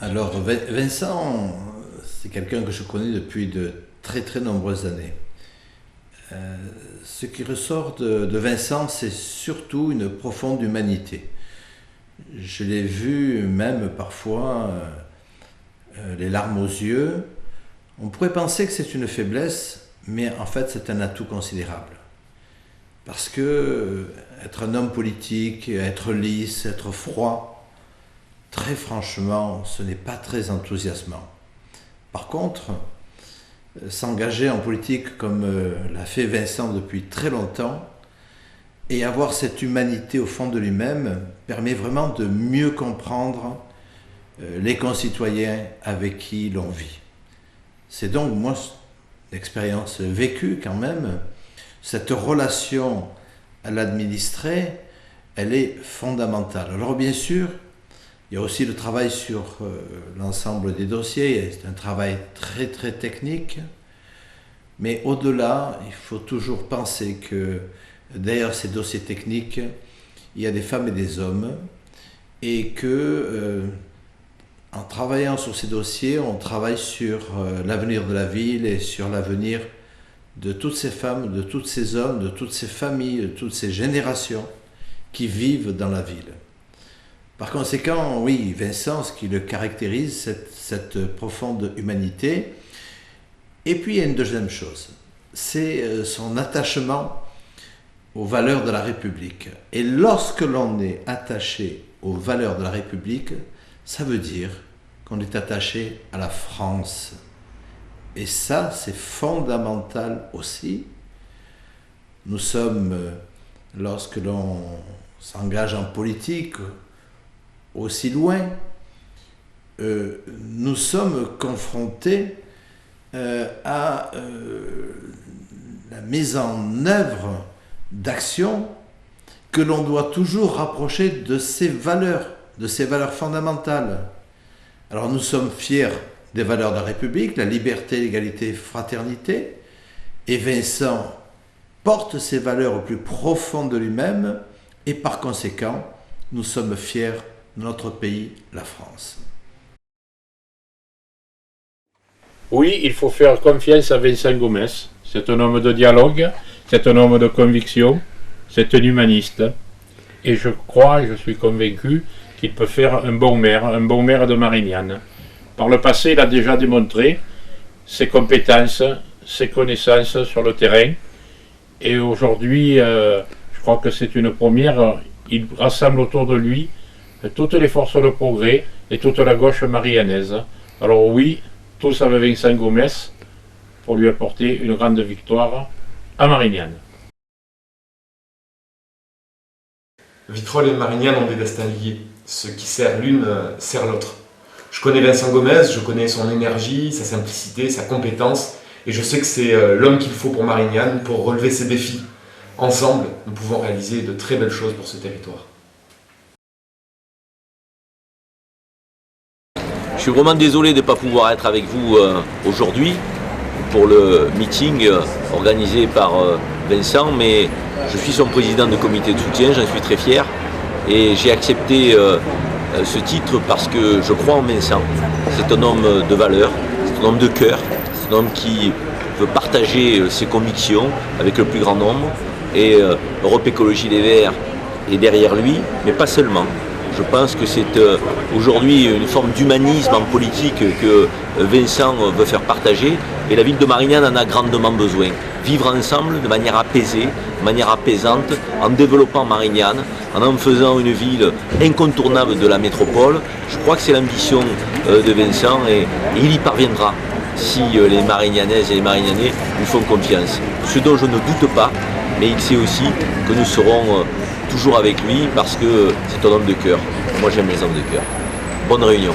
Alors Vincent, c'est quelqu'un que je connais depuis de très très nombreuses années. Ce qui ressort de Vincent, c'est surtout une profonde humanité. Je l'ai vu même parfois les larmes aux yeux. On pourrait penser que c'est une faiblesse, mais en fait c'est un atout considérable. Parce que être un homme politique, être lisse, être froid, très franchement, ce n'est pas très enthousiasmant. Par contre, s'engager en politique comme l'a fait Vincent depuis très longtemps et avoir cette humanité au fond de lui-même permet vraiment de mieux comprendre les concitoyens avec qui l'on vit. C'est donc, moi, une expérience vécue quand même. Cette relation à l'administré, elle est fondamentale. Alors bien sûr, il y a aussi le travail sur l'ensemble des dossiers, c'est un travail très très technique, mais au-delà, il faut toujours penser que derrière ces dossiers techniques, il y a des femmes et des hommes, et que en travaillant sur ces dossiers, on travaille sur l'avenir de la ville et sur l'avenir de toutes ces femmes, de tous ces hommes, de toutes ces familles, de toutes ces générations qui vivent dans la ville. Par conséquent, oui, Vincent, ce qui le caractérise, cette profonde humanité. Et puis il y a une deuxième chose, c'est son attachement aux valeurs de la République. Et lorsque l'on est attaché aux valeurs de la République, ça veut dire qu'on est attaché à la France. Et ça, c'est fondamental aussi. Nous sommes, lorsque l'on s'engage en politique, aussi loin, nous sommes confrontés à la mise en œuvre d'actions que l'on doit toujours rapprocher de ces valeurs fondamentales. Alors nous sommes fiers des valeurs de la République, la liberté, l'égalité, fraternité, et Vincent porte ces valeurs au plus profond de lui-même, et par conséquent, nous sommes fiers de notre pays, la France. Oui, il faut faire confiance à Vincent Gomès. C'est un homme de dialogue, c'est un homme de conviction, c'est un humaniste. Et je crois, je suis convaincu, qu'il peut faire un bon maire de Marignane. Par le passé, il a déjà démontré ses compétences, ses connaissances sur le terrain. Et aujourd'hui, je crois que c'est une première. Il rassemble autour de lui toutes les forces de progrès et toute la gauche marianaise. Alors oui, tous avec Vincent Gomès pour lui apporter une grande victoire à Marignane. Vitrolles et Marignane ont des destins liés. Ce qui sert l'une sert l'autre. Je connais Vincent Gomès, je connais son énergie, sa simplicité, sa compétence, et je sais que c'est l'homme qu'il faut pour Marignane pour relever ses défis. Ensemble, nous pouvons réaliser de très belles choses pour ce territoire. Je suis vraiment désolé de ne pas pouvoir être avec vous aujourd'hui pour le meeting organisé par Vincent, mais je suis son président de comité de soutien, j'en suis très fier. Et j'ai accepté ce titre parce que je crois en Vincent. C'est un homme de valeur, c'est un homme de cœur, c'est un homme qui veut partager ses convictions avec le plus grand nombre. Et Europe Écologie Les Verts est derrière lui, mais pas seulement. Je pense que c'est aujourd'hui une forme d'humanisme en politique que Vincent veut faire partager et la ville de Marignane en a grandement besoin. Vivre ensemble de manière apaisée, de manière apaisante, en développant Marignane, en faisant une ville incontournable de la métropole. Je crois que c'est l'ambition de Vincent et il y parviendra si les Marignanaises et les Marignanais lui font confiance. Ce dont je ne doute pas, mais il sait aussi que nous serons toujours avec lui parce que c'est un homme de cœur. Moi j'aime les hommes de cœur. Bonne réunion.